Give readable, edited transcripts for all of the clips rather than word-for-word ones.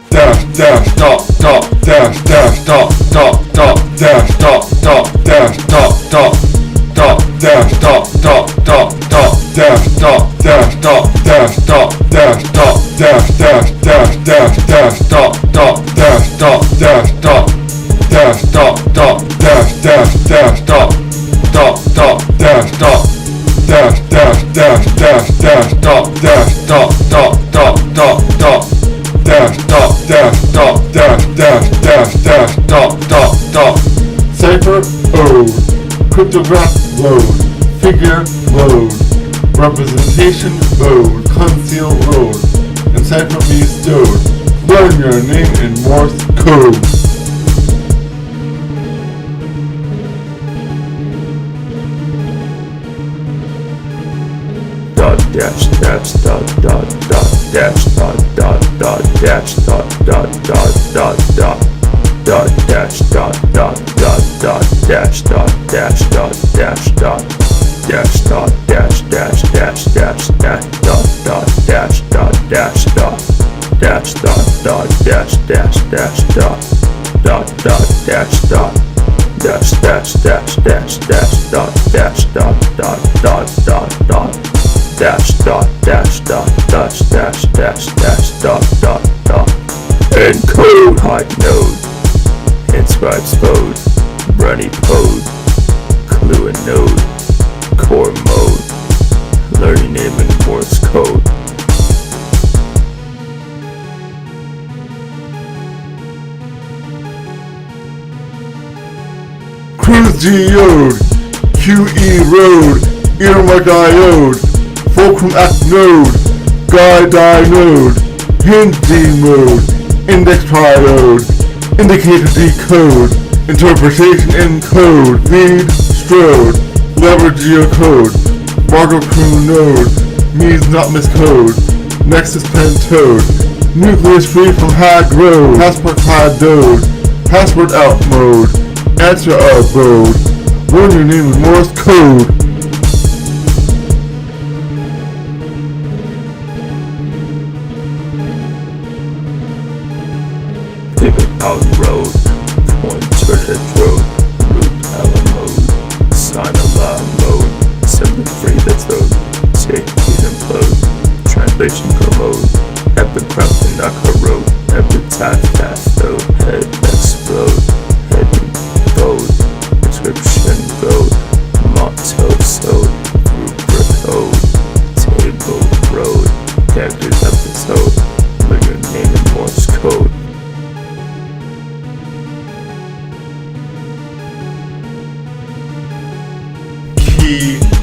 Dash dash dot dot dash dash dot dot dot dash dot dot dash dot dot dot dash dot dot dot dot dash dot dash dot dash dot dash dot dash dash dash dash dash dot dot dash dot dash dot dash dot dot dash dash dash dot dot dot dash dot dash dash dash dash dash dot dash dot dot dot dot dot dash dot dash dot dash dash dash dash dot dot dot cypher ode, cryptograph lode, figure lode, representation bode, conceal erode, encypher bestowed. Learn your name in Morse Code. Dash dash dot dot dot dash dot dot dot dash dot dot dot dot dot dot dash dot dot dot dot dash dot dash dot dash dot dash dot dash dash dash dash dash dot dot dash dot dash dot dash dot dot dash dash dash dot dot dot dash dot dash dash dash dash dash dot dash dot dot dot dot dot dash dot dash dot dash dash dash dash dot dot dot encode acnode, inscribe spode, run epode, clue anode, core mode. Learn your name in Morse Code. Cruz geode, erode, earmark diode, fulcrum acnode, dynode, hinge demode, index triode, indicator decode, interpretation encode, lead strode, lever geocode, marker crunode, means not miscode, nexus pentode, nucleus free from erode, passport diode, password out mode, answer abode. Learn your name in Morse Code. Out road, pointer to road, root mode, sign alarm mode, symbol free the toad, take it implode, translation commode, epigraph and knock a road, epitaph passcode, head explode, heading bode, inscription gold, motto sewed, rubric code, table road, characters episode, learn your name in Morse Code.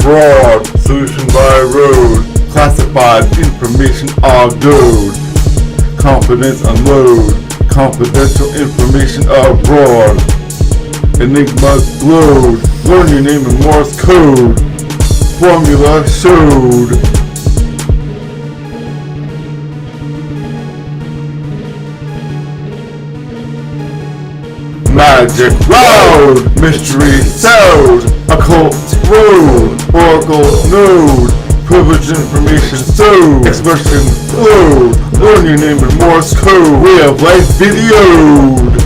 Broad, solution by road, classified information erode, confidence unload, confidential information abroad, enigma load, learn your name in Morse Code, formula showed. Magic loud, mystery sound, occult road, oracle node, privileged information stowed, expression flowed, learn your name in Morse Code, way of life videoed.